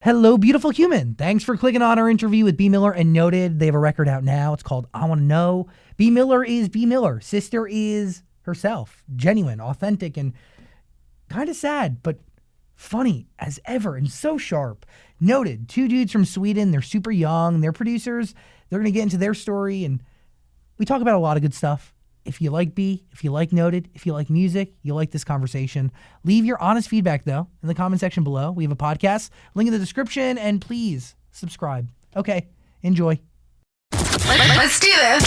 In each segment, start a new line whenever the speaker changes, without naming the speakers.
Hello, beautiful human. Thanks for clicking on our interview with Bea Miller NOTD. They have a record out now. It's called I Want to Know. Bea Miller is Bea Miller. Sister is herself. Genuine, authentic, and kind of sad, but funny as ever and so sharp. NOTD, two dudes from Sweden. They're super young. They're producers. They're going to get into their story, and we talk about a lot of good stuff. If you like Bea, if you like NOTD, if you like music, you'll like this conversation. Leave your honest feedback, though, in the comment section below. We have a podcast, link in the description, and please subscribe. Okay, enjoy.
Let's do this.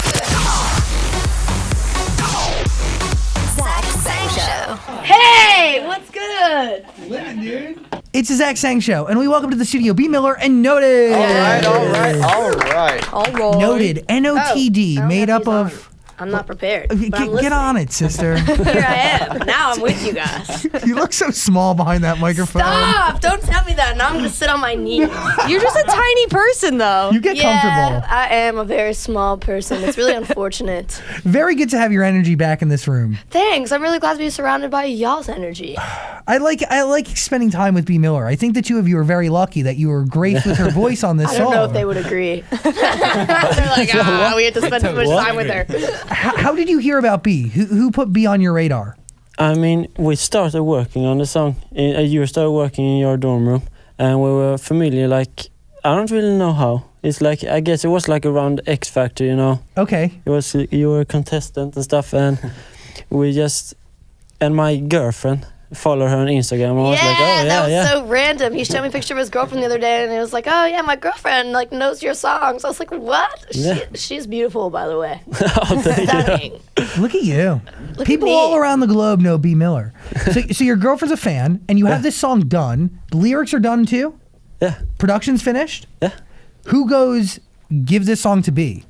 Zach Sang Show. Hey, what's good?
Living, dude. It's the Zach Sang Show, and we welcome to the studio Bea Miller NOTD.
All right.
NOTD, N-O-T-D, made up of...
I'm not prepared.
Get on it, sister.
Here I am. Now I'm with you guys.
You look so small behind that microphone.
Stop! Don't tell me that. Now I'm going to sit on my knees.
You're just a tiny person, though.
You get comfortable.
I am a very small person. It's really unfortunate.
Very good to have your energy back in this room.
Thanks. I'm really glad to be surrounded by y'all's energy.
I like spending time with Bea Miller. I think the two of you are very lucky that you were graced with her voice on this song.
I don't know if they would agree. They're like, we have to spend too much time with her.
How did you hear about Bea? Who put Bea on your radar?
I mean, we started working on the song. You started working in your dorm room, and we were familiar. Like, I don't really know how. It's like, I guess it was like around X Factor, you know.
Okay.
You were a contestant and stuff, and and my girlfriend followed her on Instagram. And I was like, oh,
that was so random. He showed me a picture of his girlfriend the other day, and it was like, oh yeah, my girlfriend knows your songs. I was like, what?
Yeah.
She's beautiful, by the way.
Stunning.
Look at you.
Look
People
at me.
all around the globe know Bea Miller. So your girlfriend's a fan, and you have this song done. The lyrics are done too?
Yeah.
Production's finished?
Yeah.
Who goes give this song to Bea?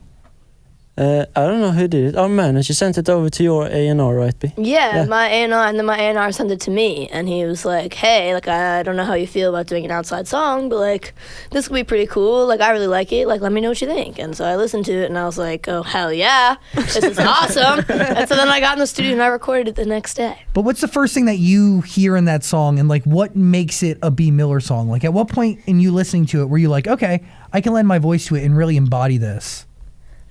I don't know who did it. Our manager sent it over to your A&R, right, Bea?
Yeah, my A&R, and then my A&R sent it to me, and he was like, hey, I don't know how you feel about doing an outside song, but, this could be pretty cool. I really like it. Let me know what you think. And so I listened to it, and I was like, oh, hell yeah. This is awesome. And so then I got in the studio, and I recorded it the next day.
But what's the first thing that you hear in that song, and, what makes it a Bea Miller song? At what point in you listening to it were you like, okay, I can lend my voice to it and really embody this?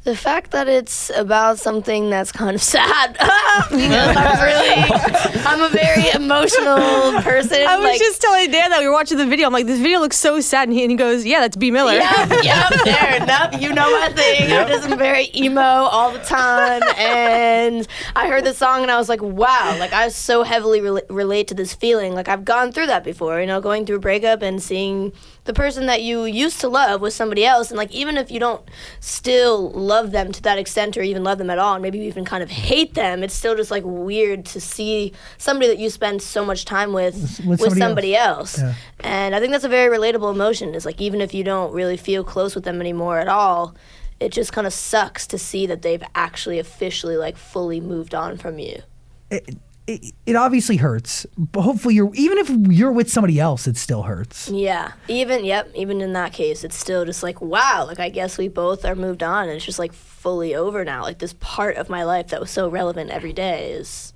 The fact that it's about something that's kind of sad, because I'm a very emotional person.
I was just telling Dan that we were watching the video. I'm like, this video looks so sad, and he goes, yeah, that's Bea Miller.
You know my thing. I'm very emo all the time, and I heard the song, and I was like, wow, I so heavily relate to this feeling. I've gone through that before, going through a breakup and seeing the person that you used to love with somebody else, and even if you don't still love them to that extent or even love them at all, and maybe you even kind of hate them, it's still just weird to see somebody that you spend so much time with somebody else.
Yeah.
And I think that's a very relatable emotion, is even if you don't really feel close with them anymore at all, it just kind of sucks to see that they've actually officially fully moved on from you.
It obviously hurts, but hopefully even if you're with somebody else, it still hurts.
Yeah, even in that case, it's still just wow, I guess we both are moved on, and it's just fully over now. This part of my life that was so relevant every day is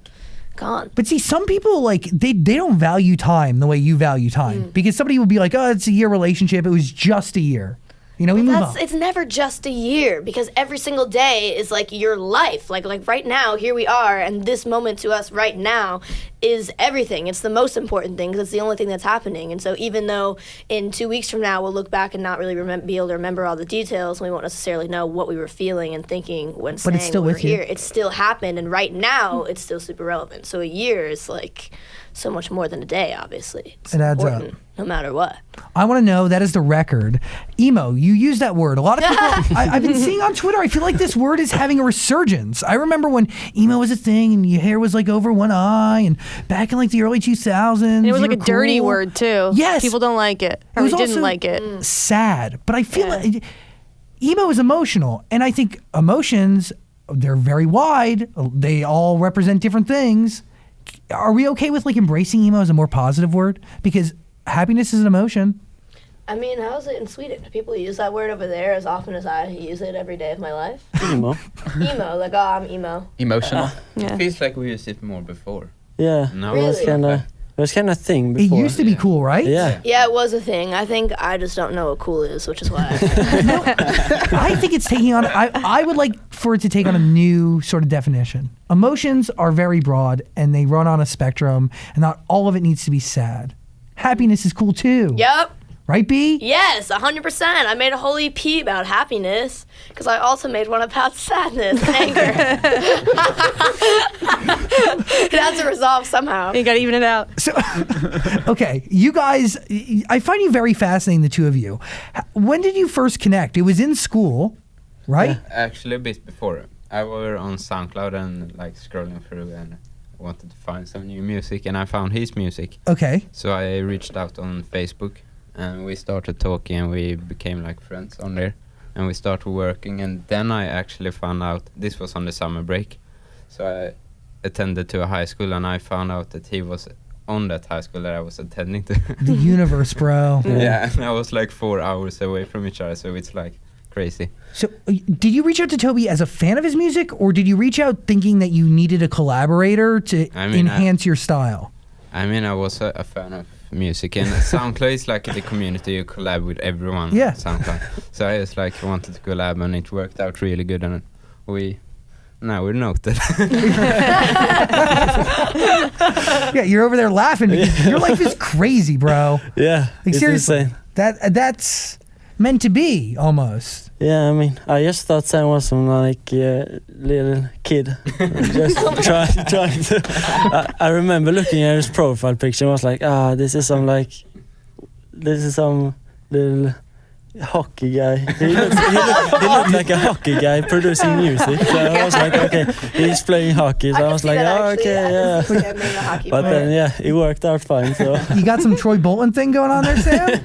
gone.
But see, some people they don't value time the way you value time, because somebody would be like, oh, it's a year relationship, it was just a year. We move on.
It's never just a year, because every single day is your life. Like right now, here we are, and this moment to us right now is everything. It's the most important thing, because it's the only thing that's happening. And so even though in 2 weeks from now we'll look back and not really be able to remember all the details, and we won't necessarily know what we were feeling and thinking when saying we were here, it still happened, and right now it's still super relevant. So a year is so much more than a day, obviously. It's
it adds
important,
up.
no matter what.
I want to know, that is the record. Emo, you use that word. A lot of people, I've been seeing on Twitter, I feel like this word is having a resurgence. I remember when emo was a thing and your hair was over one eye, and back in the early 2000s.
And it was a dirty word too.
Yes.
People don't like it. Or
it
didn't like it.
Sad. But I feel like emo is emotional. And I think emotions, they're very wide. They all represent different things. Are we okay with embracing emo as a more positive word? Because happiness is an emotion.
I mean, how's it in Sweden? Do people use that word over there as often as I use it every day of my life?
Emo.
Emo, I'm emo.
Emotional.
Yeah.
It feels like we used it more before.
Yeah.
No,
Really?
It's kinda, It was kind of thing
It
before.
used to be cool, right?
Yeah.
Yeah, it was a thing. I think I just don't know what cool is, which is why.
I think it's taking on. I would like for it to take on a new sort of definition. Emotions are very broad and they run on a spectrum, and not all of it needs to be sad. Happiness is cool too.
Yep.
Right, B?
Yes, 100%. I made a whole EP about happiness because I also made one about sadness and anger. It has to resolve somehow.
You gotta even it out.
So, okay, you guys, I find you very fascinating, the two of you. When did you first connect? It was in school, right?
Actually, a bit before. I was on SoundCloud and like scrolling through and wanted to find some new music, and I found his music.
Okay.
So I reached out on Facebook, and we started talking, and we became like friends on there, and we started working. And then I actually found out this was on the summer break, so I attended to a high school, and I found out that he was on that high school that I was attending to.
The universe, bro.
Yeah, and I was like 4 hours away from each other, so it's like crazy.
So, did you reach out to Toby as a fan of his music, or did you reach out thinking that you needed a collaborator to enhance your style?
I mean, I was a fan of music, and SoundCloud is like the community you collab with everyone.
Yeah.
On SoundCloud. So I just like wanted to collab, and it worked out really good, and we're noted.
Yeah, you're over there laughing because your life is crazy, bro.
Yeah.
Like,
it's
seriously,
insane.
that's meant to be almost.
Yeah, I mean, I just thought Sam was some like little kid, just trying to. I remember looking at his profile picture and was like, this is some little hockey guy. He looked like a hockey guy producing music. So I was like, okay, he's playing hockey. So I was like, okay, yeah. But then, yeah, it worked out fine. So
You got some Troy Bolton thing going on there, Sam?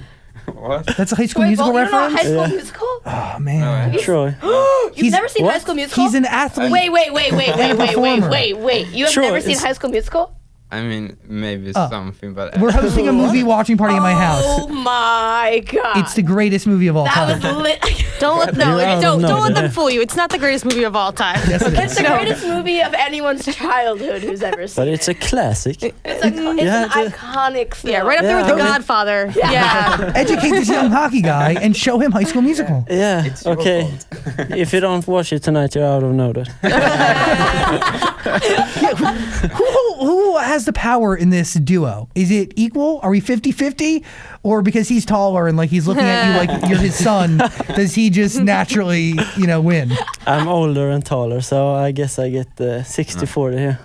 What?
That's a High School
Wait,
Musical
you don't know
reference?
High School
Yeah.
Musical?
Oh, man.
Troy.
You've never seen High School Musical?
He's an athlete.
Wait.
performer.
You have
Sure,
never seen
it's-
High School Musical?
I mean, maybe something, but
We're hosting a movie watching party at my house.
Oh my god.
It's the greatest movie of all
That
time.
was lit.
Don't let
Yeah,
don't
no,
let
yeah.
them fool you. It's not the greatest movie of all time.
Yes, it
It's
is.
the greatest movie of anyone's childhood who's ever seen
But it's a classic.
It's an
Yeah,
iconic film.
Yeah, right up there with
Yeah.
The Godfather. Yeah.
Educate this young hockey guy and show him High School Musical.
Yeah.
It's your
Okay. If you don't watch it tonight, you're out of notice.
Who has the power in this duo? Is it equal? Are we 50-50? Or because he's taller and like he's looking at you like you're his son, does he just naturally, win?
I'm older and taller, so I guess I get the 60-40 here.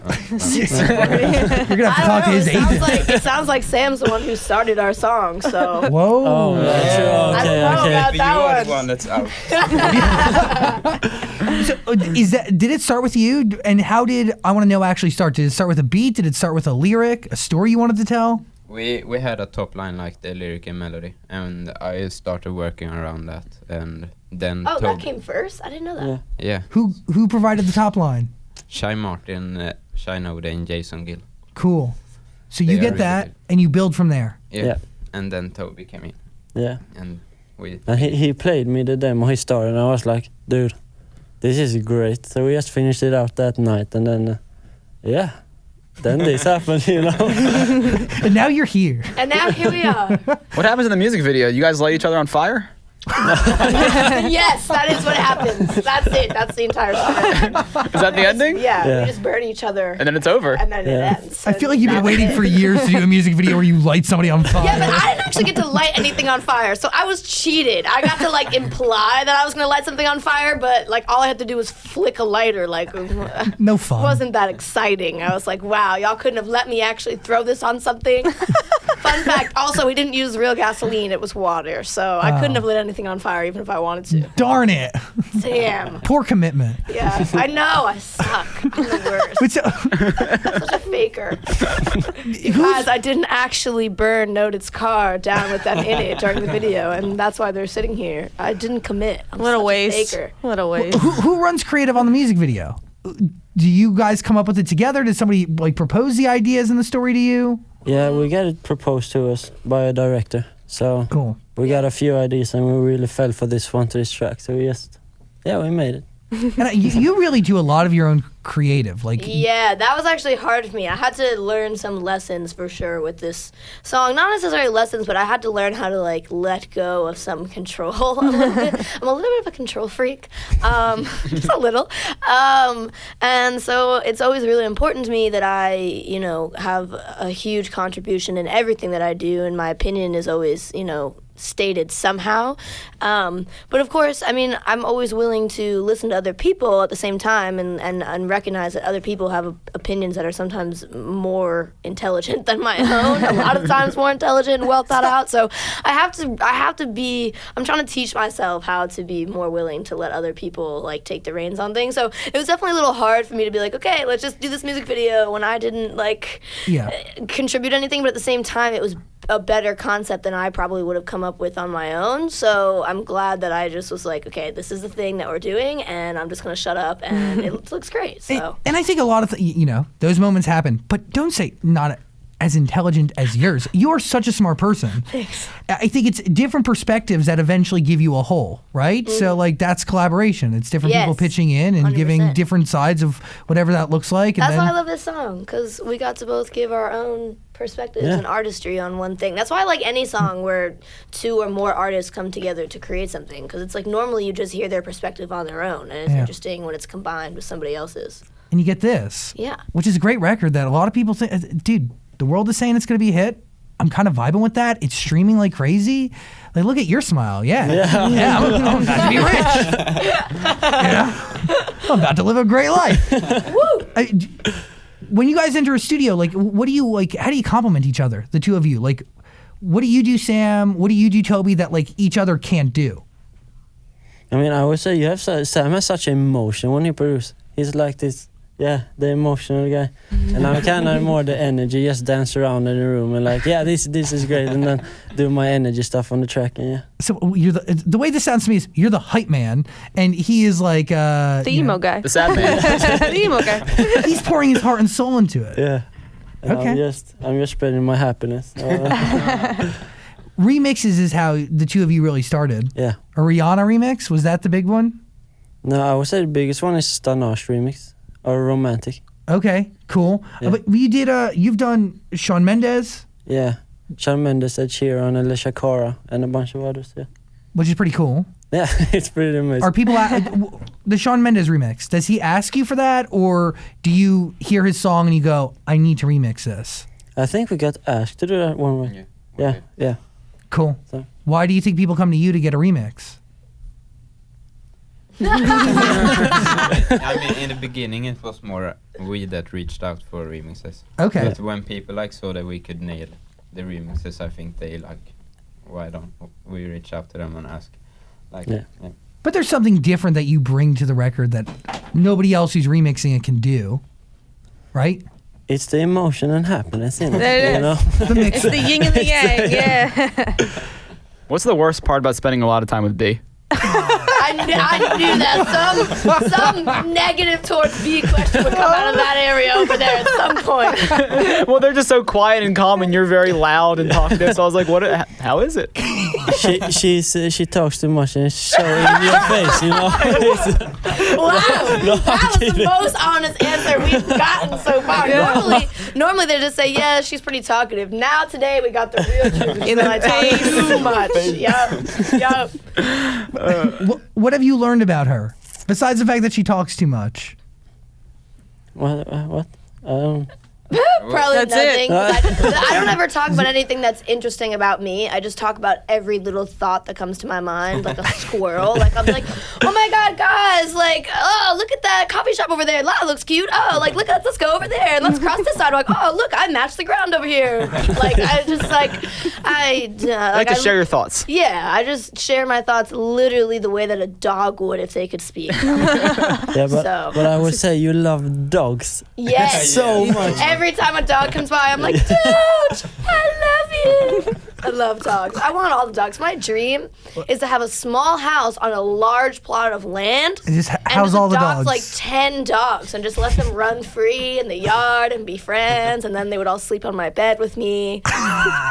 You're gonna have to
I
talk to
don't
his
know.
agent.
It sounds like Sam's the one who started our song, so.
Whoa.
Oh, right. Sure.
I
Okay,
don't know
okay.
about
you are
that
the
one.
one that's out.
So, did it start with you? And how did I Want to Know actually start? Did it start with a beat? Did it start with a lyric, a story you wanted to tell?
We had a top line like the lyric and melody, and I started working around that, and then
Oh, that came first? I didn't know that.
Yeah.
yeah,
Who provided the top line?
Shy Martin, Shy Node, and Jason Gill.
Cool. So
They
you
are
get
really
that
good.
and you build from there.
Yeah.
And then Toby came in,
Yeah.
and we.
And he played me the demo he started, and I was like, dude, this is great. So we just finished it out that night, and then, then this happened,
And now you're here.
And now here we are.
What happens in the music video? You guys light each other on fire?
Yes, that is what happens. That's it. That's the entire story.
Is that the ending?
Yeah,
Yeah.
we just burn each other.
And then it's over.
And then
Yeah.
it ends.
I feel like you've been
That's
waiting
it.
for years to do a music video where you light somebody on fire.
Yeah, but I didn't actually get to light anything on fire, so I was cheated. I got to imply that I was gonna light something on fire, but all I had to do was flick a lighter.
No fun.
Wasn't that exciting? I was like, wow, y'all couldn't have let me actually throw this on something. Fun fact, also, we didn't use real gasoline; it was water, so I couldn't have lit anything on fire, even if I wanted to.
Darn it.
Damn.
Poor commitment.
Yeah, I know. I suck. I'm the worst.
But so,
Such a faker. Guys, I didn't actually burn Noted's car down with them in it during the video, and that's why they're sitting here. I didn't commit. I'm
What a
such
waste.
faker.
What a waste.
who runs creative on the music video? Do you guys come up with it together? Did somebody propose the ideas in the story to you?
Yeah, we got it proposed to us by a director. So
Cool.
we got a few ideas, and we really fell for this one to this track. So we made it.
And you really do a lot of your own creative. Like,
yeah, that was actually hard for me. I had to learn some lessons for sure with this song. Not necessarily lessons, but I had to learn how to like let go of some control. I'm a little bit of a control freak, just a little. And so it's always really important to me that I, you know, have a huge contribution in everything that I do, and my opinion is always, you know, stated somehow. But of course, I mean, I'm always willing to listen to other people at the same time and recognize that other people have opinions that are sometimes more intelligent than my own, a lot of times more intelligent and well thought out. So I have to be, I'm trying to teach myself how to be more willing to let other people like take the reins on things. So it was definitely a little hard for me to be like, okay, let's just do this music video when I didn't like contribute anything, but at the same time it was a better concept than I probably would have come up with on my own. So I'm glad that I just was like, okay, this is the thing that we're doing, and I'm just gonna shut up, and it looks great. So
and I think a lot of you know, those moments happen, but don't say not as intelligent as yours. You're such a smart person.
Thanks.
I think it's different perspectives that eventually give you a whole, right? So like that's collaboration. It's different people pitching in and
100%.
giving different sides of whatever that looks like.
That's
and
why I love this song, because we got to both give our own perspectives and artistry on one thing. That's why I like any song where two or more artists come together to create something, because it's like normally you just hear their perspective on their own, and it's interesting when it's combined with somebody else's.
And you get this.
Yeah.
Which is a great record that a lot of people say, dude, the world is saying it's going to be a hit. I'm kind of vibing with that. It's streaming like crazy. Like, look at your smile. Yeah, I'm about to be rich. I'm about to live a great life. Woo! When you guys enter a studio, like, what do you like? How do you compliment each other, the two of you? Like, what do you do, Sam? What do you do, Toby? That like each other can't do.
I mean, I would say Sam has such emotion when he produces. He's like this. Yeah, the emotional guy, and I'm kind of more the energy, just dance around in the room and like, yeah, this is great, and then do my energy stuff on the track, and
So you're the way this sounds to me is you're the hype man, and he is like
the emo guy,
The sad man.
the emo guy.
He's pouring his heart and soul into it.
Yeah. And
Okay.
I'm just spreading my happiness.
Remixes is how the two of you really started.
Yeah.
A Rihanna remix, was that the big one?
No, I would say the biggest one is Stanache remix. Or romantic.
Okay, cool.
Yeah.
But you've done Shawn Mendes,
Yeah. Shawn Mendes, Ed Sheeran, Alicia Cara, and a bunch of others, yeah.
which is pretty cool.
Yeah, it's pretty amazing.
Are people the Shawn Mendes remix? Does he ask you for that, or do you hear his song and you go, "I need to remix this"?
I think we got asked to do that one way. Yeah.
Cool.
So.
Why do you think people come to you to get a remix?
I mean, in the beginning, it was more we that reached out for remixes.
Okay.
But when people like saw that we could nail the remixes, I think they like, why don't we reach out to them and ask? Like,
Yeah.
But there's something different that you bring to the record that nobody else who's remixing it can do, right?
It's the emotion and happiness in it,
There it
you know?
The mix.
It's the yin and the yang. Yeah.
What's the worst part about spending a lot of time with B?
I knew that some negative towards B question would come out of that area over there at some point.
Well, they're just so quiet and calm, and you're very loud and talkative. So I was like, how is it?
She talks too much and it's so in your face, you know?
Wow, that was the most honest answer we've gotten so far. Normally they just say, yeah, she's pretty talkative. Now today we got the real truth.
In the
I talk
face.
too much. Yup.
What have you learned about her besides the fact that she talks too much?
What?
Probably
That's
nothing.
it.
'Cause I don't ever talk about anything that's interesting about me. I just talk about every little thought that comes to my mind, like a squirrel. Like I'm like, oh my god, guys! Like, oh, look at that coffee shop over there. That looks cute. Oh, like let's go over there and let's cross this sidewalk. Oh, look, I matched the ground over here. Like I just
I like to share your thoughts.
Yeah, I just share my thoughts literally the way that a dog would if they could speak.
Yeah, but I would say you love dogs.
Yes.
So much.
Every time a dog comes by, I'm like, dude, I love you. I love dogs. I want all the dogs. My dream is to have a small house on a large plot of land.
And just house all the
adopt
dogs.
like 10 dogs and just let them run free in the yard and be friends, and then they would all sleep on my bed with me.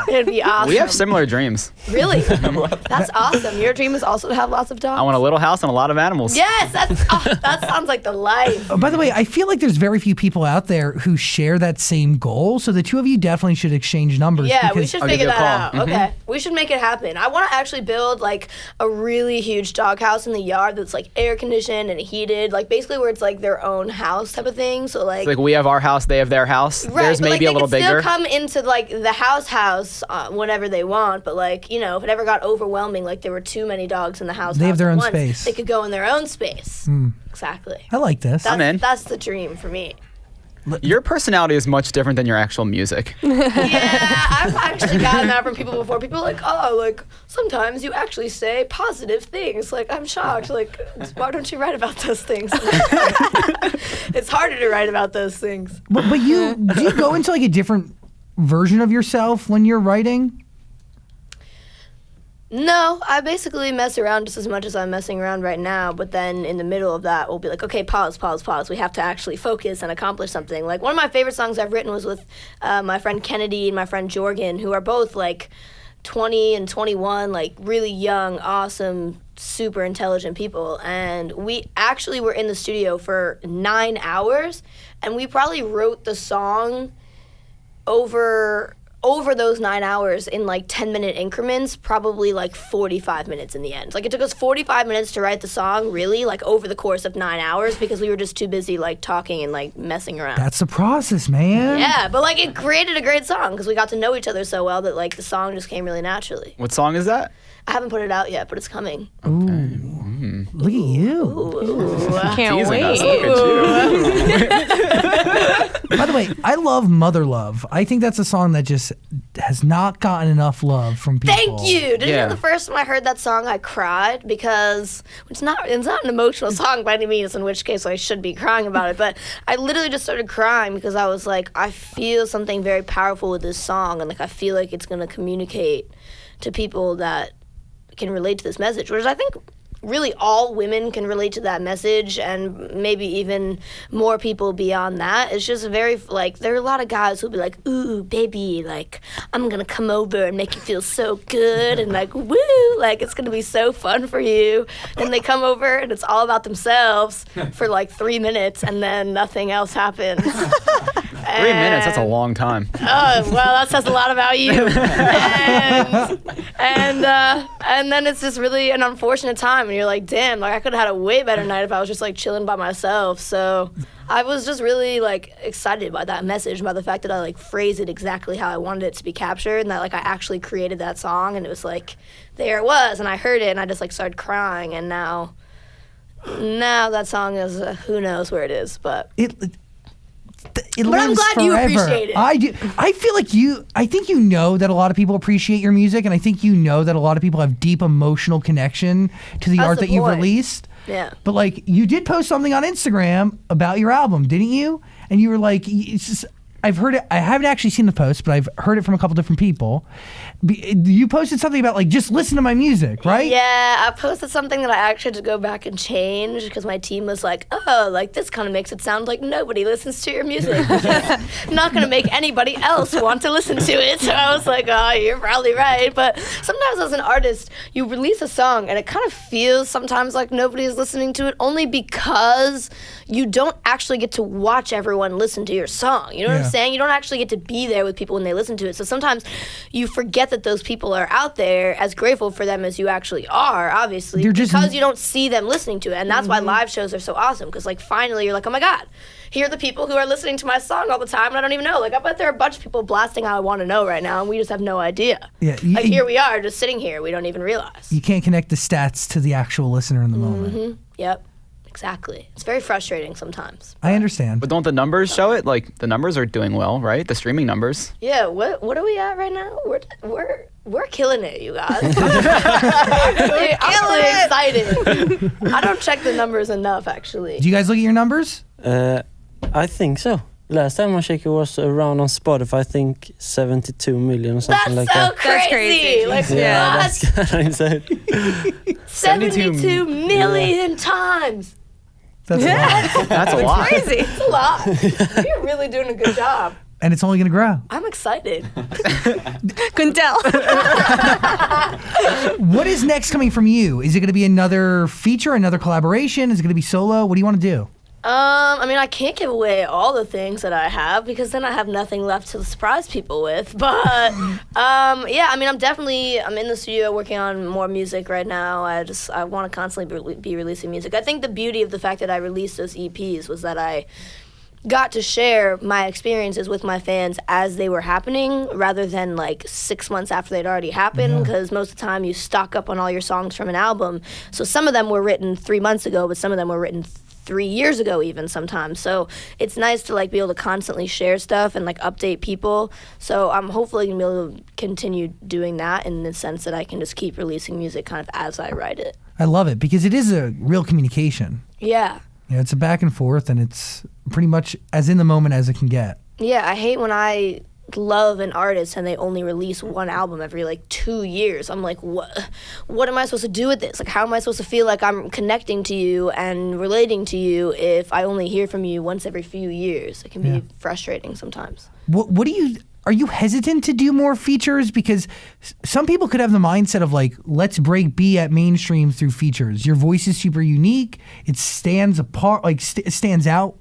It'd be awesome.
We have similar dreams.
Really? That's awesome. Your dream is also to have lots of dogs?
I want a little house and a lot of animals.
Yes, that sounds like the life.
By the way, I feel like there's very few people out there who share that same goal. So the two of you definitely should exchange numbers.
Yeah, we
because
should
I'll
figure
give you a
that
call.
out. Okay, we should make it happen. I want to actually build like a really huge doghouse in the yard that's like air conditioned and heated, like basically where it's like their own house type of thing. So like,
It's like we have our house, they have their house.
right,
Theirs
but,
may be a little
they
bigger.
could still come into like the house whenever they want. But like, you know, if it ever got overwhelming, like there were too many dogs in the house,
They have their
at
own
once,
space.
They could go in their own space. Exactly.
I like this.
I'm in.
That's the dream for me.
Your personality is much different than your actual music.
Yeah, I've actually gotten that from people before. People are like, oh, like, sometimes you actually say positive things. Like, I'm shocked. Like, why don't you write about those things? It's harder to write about those things.
But do you go into like a different version of yourself when you're writing?
No, I basically mess around just as much as I'm messing around right now, but then in the middle of that, we'll be like, okay, pause. We have to actually focus and accomplish something. Like, one of my favorite songs I've written was with my friend Kennedy and my friend Jorgen, who are both, like, 20 and 21, like, really young, awesome, super intelligent people. And we actually were in the studio for 9 hours, and we probably wrote the song over those 9 hours in like 10-minute increments, probably like 45 minutes in the end. Like, it took us 45 minutes to write the song, really, like over the course of 9 hours, because we were just too busy like talking and like messing around.
That's the process, man.
Yeah, but like it created a great song because we got to know each other so well that like the song just came really naturally.
What song is that?
I haven't put it out yet, but it's coming.
Look at you.
Can't
Teasing
wait.
us. Look at you.
By the way, I love Mother Love. I think that's a song that just has not gotten enough love from people.
Thank you. Did you
Yeah.
know the first time I heard that song, I cried because it's not an emotional song by any means, in which case I should be crying about it. But I literally just started crying because I was like, I feel something very powerful with this song, and like I feel like it's gonna communicate to people that can relate to this message, which I think really all women can relate to that message, and maybe even more people beyond that. It's just very, like, there are a lot of guys who'll be like, ooh, baby, like, I'm gonna come over and make you feel so good, and like, woo, like, it's gonna be so fun for you. Then they come over and it's all about themselves for like 3 minutes, and then nothing else happens.
3 minutes, that's a long time.
Oh, well, that says a lot about you. And then it's just really an unfortunate time, and you're like, damn, like I could have had a way better night if I was just like chilling by myself. So I was just really like excited by that message, by the fact that I like phrased it exactly how I wanted it to be captured, and that like I actually created that song, and it was like, there it was, and I heard it, and I just like started crying, and now that song is who knows where it is, but
It
I'm
lives
glad you
forever.
appreciate it.
I do. I feel like I think you know that a lot of people appreciate your music, and I think you know that a lot of people have deep emotional connection to the
That's
art
the
that you've
point.
released.
yeah.
But like, you did post something on Instagram about your album, didn't you? And you were like, it's just, I've heard it. I haven't actually seen the post, but I've heard it from a couple different people. You posted something about like, just listen to my music, right?
Yeah, I posted something that I actually had to go back and change because my team was like, oh, like this kind of makes it sound like nobody listens to your music. Not going to make anybody else want to listen to it. So I was like, oh, you're probably right. But sometimes as an artist, you release a song and it kind of feels sometimes like nobody is listening to it, only because you don't actually get to watch everyone listen to your song. You know what
Yeah.
I'm saying? You don't actually get to be there with people when they listen to it. So sometimes you forget that those people are out there, as grateful for them as you actually are, obviously,
They're just-
because you don't see them listening to it. And that's why live shows are so awesome, because like finally you're like, oh my God, here are the people who are listening to my song all the time, and I don't even know. Like, I bet there are a bunch of people blasting how I Want to Know right now, and we just have no idea.
Yeah,
Like, here we are, just sitting here. We don't even realize.
You can't connect the stats to the actual listener in the moment.
Yep, exactly. It's very frustrating sometimes.
I understand.
But don't the numbers show it? Like, the numbers are doing well, right? The streaming numbers.
Yeah, what are we at right now? We're killing it, you guys. I'm really excited. I don't check the numbers enough, actually.
Do you guys look at your numbers?
I think so. last time I checked, it was around on Spotify, I think 72 million or something
That's
like
so
that.
crazy. Like,
Yeah,
what?
that's kind of insane.
72 million times.
That's a lot.
That's a lot.
Crazy.
That's a lot. You're really doing a good job.
And it's only going to grow.
I'm excited.
Couldn't tell.
What is next coming from you? Is it going to be another feature, another collaboration? Is it going to be solo? What do you want to do?
I mean, I can't give away all the things that I have because then I have nothing left to surprise people with. But yeah, I mean, I'm in the studio working on more music right now. I want to constantly be releasing music. I think the beauty of the fact that I released those EPs was that I got to share my experiences with my fans as they were happening rather than like 6 months after they'd already happened, because most of the time you stock up on all your songs from an album. So some of them were written 3 months ago, but some of them were written 3 years ago even sometimes. So it's nice to like be able to constantly share stuff and like update people. So I'm hopefully gonna be able to continue doing that in the sense that I can just keep releasing music kind of as I write it.
I love it because it is a real communication.
Yeah.
You know, it's a back and forth, and it's pretty much as in the moment as it can get.
Yeah, I hate when I love an artist and they only release one album every like 2 years. I'm like, what am I supposed to do with this? Like, how am I supposed to feel like I'm connecting to you and relating to you if I only hear from you once every few years? It can be frustrating sometimes.
Are you hesitant to do more features? Because some people could have the mindset of like, let's break B at mainstream through features. Your voice is super unique. It stands apart, like it stands out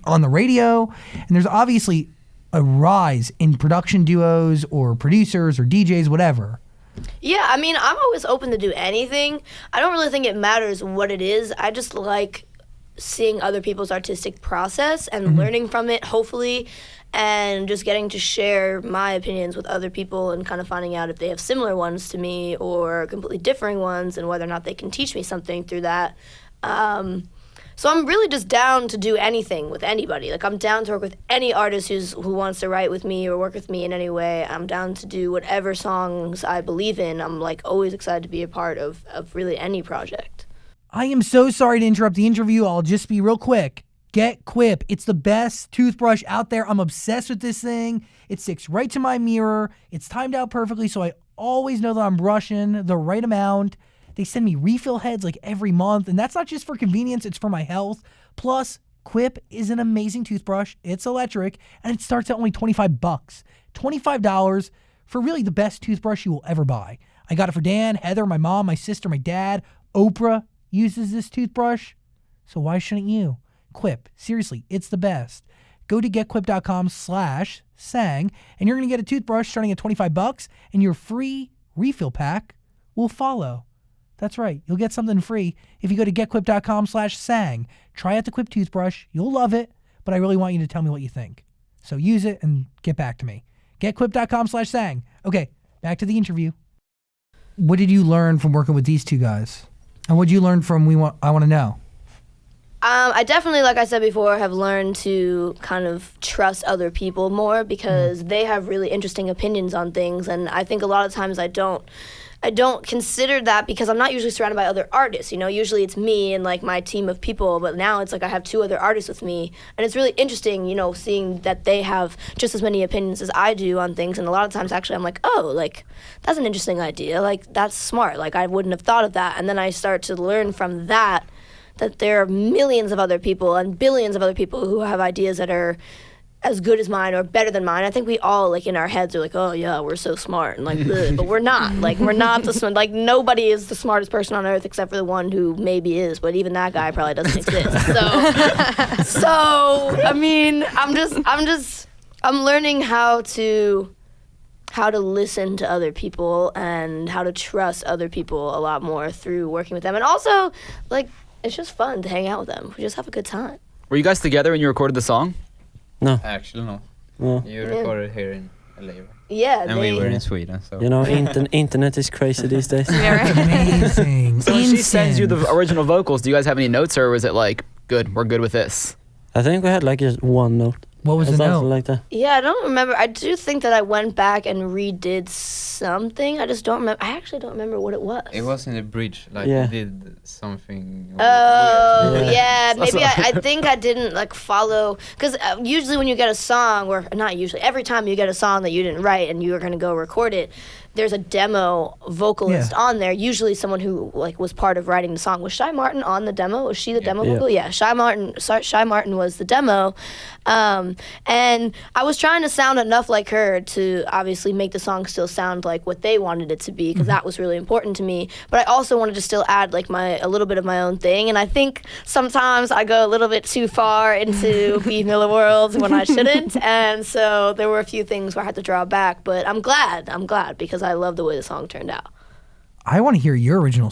on the radio. And there's obviously a rise in production duos or producers or DJs, whatever.
Yeah, I mean, I'm always open to do anything. I don't really think it matters what it is. I just like seeing other people's artistic process and learning from it, hopefully, and just getting to share my opinions with other people and kind of finding out if they have similar ones to me or completely differing ones and whether or not they can teach me something through that. So I'm really just down to do anything with anybody. Like, I'm down to work with any artist who wants to write with me or work with me in any way. I'm down to do whatever songs I believe in. I'm like always excited to be a part of really any project.
I am so sorry to interrupt the interview. I'll just be real quick. Get Quip. It's the best toothbrush out there. I'm obsessed with this thing. It sticks right to my mirror. It's timed out perfectly, so I always know that I'm brushing the right amount. They send me refill heads like every month, and that's not just for convenience, it's for my health. Plus, Quip is an amazing toothbrush. It's electric, and it starts at only $25. $25 for really the best toothbrush you will ever buy. I got it for Dan, Heather, my mom, my sister, my dad. Oprah uses this toothbrush, so why shouldn't you? Quip, seriously, it's the best. Go to getquip.com/sang, and you're going to get a toothbrush starting at $25, and your free refill pack will follow. That's right, you'll get something free if you go to getquip.com/sang. Try out the Quip toothbrush. You'll love it, but I really want you to tell me what you think. So use it and get back to me. Getquip.com/sang. Okay, back to the interview. What did you learn from working with these two guys? And what did you learn from I Want to Know?
I definitely, like I said before, have learned to kind of trust other people more because they have really interesting opinions on things, and I think a lot of times I don't consider that because I'm not usually surrounded by other artists. You know, usually it's me and like my team of people, but now it's like I have 2 other artists with me, and it's really interesting, you know, seeing that they have just as many opinions as I do on things. And a lot of times actually I'm like, oh, like that's an interesting idea, like that's smart, like I wouldn't have thought of that. And then I start to learn from that there are millions of other people and billions of other people who have ideas that are as good as mine or better than mine. I think we all, like, in our heads are like, oh yeah, we're so smart, and like, ugh, but we're not. Like, we're not the smart. Like, nobody is the smartest person on earth except for the one who maybe is, but even that guy probably doesn't exist. So I mean, I'm learning how to listen to other people and how to trust other people a lot more through working with them, and also like it's just fun to hang out with them. We just have a good time.
Were you guys together when you recorded the song?
No.
Actually, no.
No.
You recorded here in LA, right?
Yeah.
And we were in Sweden, so...
You know, internet is crazy these days.
Amazing.
So when she sends you the original vocals, do you guys have any notes, or was it like, good, we're good with this?
I think we had like just one note.
What was the
Something
note?
like that.
Yeah, I don't remember. I do think that I went back and redid something. I just don't remember. I actually don't remember what it was.
It was in the bridge, like
Yeah.
you did something.
Oh,
weird.
yeah. Maybe I think I didn't like follow. Because usually when you get a song, or not usually, every time you get a song that you didn't write and you were going to go record it, there's a demo vocalist on there. Usually someone who like was part of writing the song. Was Shy Martin on the demo? Was she the demo vocal? Yeah, Shy Martin was the demo. And I was trying to sound enough like her to obviously make the song still sound like what they wanted it to be, because that was really important to me. But I also wanted to still add like a little bit of my own thing. And I think sometimes I go a little bit too far into Bea Miller world when I shouldn't. And so there were a few things where I had to draw back. But I'm glad because I love the way the song turned out.
I want to hear your original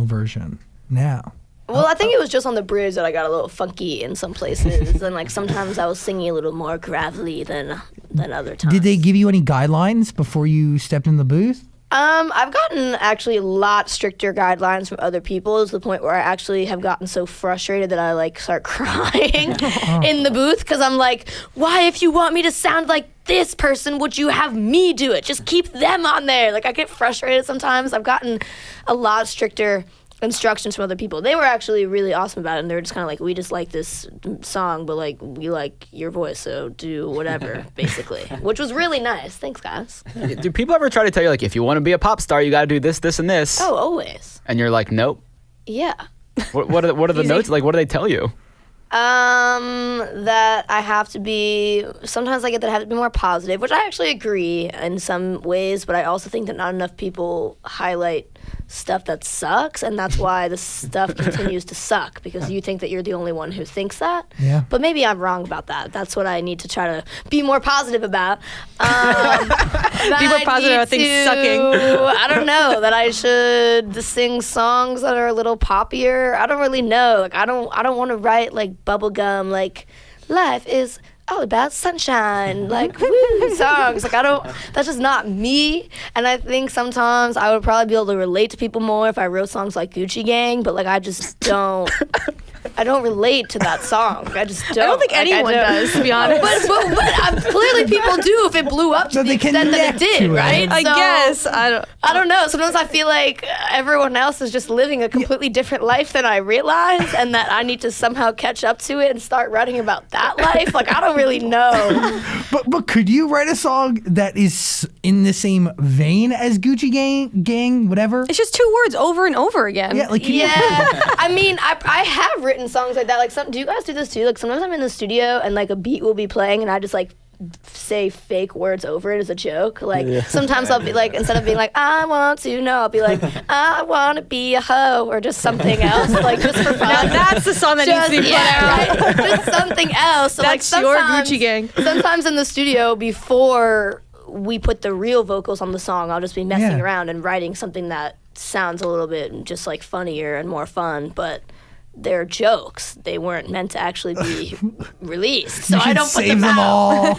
version now.
Well, I think it was just on the bridge that I got a little funky in some places, and like sometimes I was singing a little more gravelly than other times.
Did they give you any guidelines before you stepped in the booth?
I've gotten actually a lot stricter guidelines from other people, to the point where I actually have gotten so frustrated that I like start crying in the booth, because I'm like, why, if you want me to sound like this person, would you have me do it? Just keep them on there. Like, I get frustrated sometimes. I've gotten a lot stricter instructions from other people. They were actually really awesome about it, and they were just kind of like, we just like this song, but like we like your voice, so do whatever, basically, which was really nice. Thanks, guys.
Do people ever try to tell you, like, if you want to be a pop star, you got to do this, this, and this?
Oh, always.
And you're like, nope.
Yeah.
What are the notes? Like, what do they tell you?
That I have to be, sometimes I get that I have to be more positive, which I actually agree in some ways, but I also think that not enough people highlight stuff that sucks, and that's why the stuff continues to suck, because you think that you're the only one who thinks that.
Yeah.
But maybe I'm wrong about that. That's what I need to try to be more positive about.
Be more positive about things sucking.
I don't know, that I should sing songs that are a little poppier. I don't really know. Like, I don't want to write like bubblegum, like life is all about sunshine, like woo songs. Like, that's just not me. And I think sometimes I would probably be able to relate to people more if I wrote songs like Gucci Gang, but like I just don't. I don't relate to that song. I just don't.
I don't think
Like,
anyone does, to be honest.
But clearly people do if it blew up to
So
the
they
extent that it
connect to
did,
it.
right?
I
So,
guess.
I don't know. Sometimes I feel like everyone else is just living a completely different life than I realize, and that I need to somehow catch up to it and start writing about that life. Like, I don't really know.
But could you write a song that is in the same vein as Gucci Gang, whatever?
It's just 2 words over and over again.
Yeah, like
Yeah, I mean, I have written songs like that. Like, do you guys do this too? Like, sometimes I'm in the studio and like a beat will be playing, and I just like say fake words over it as a joke. Like, sometimes I'll be like, instead of being like, I want to know, I'll be like, I want to be a hoe, or just something else, like just for fun.
Now that's the song that needs to be put out.
Right? Just something else. So
That's
like
your
sometimes-
Gucci Gang.
Sometimes in the studio, before we put the real vocals on the song, I'll just be messing
Yeah.
around and writing something that sounds a little bit just like funnier and more fun, but they're jokes. They weren't meant to actually be released, so
you
I
should
don't put
save them
out.
all.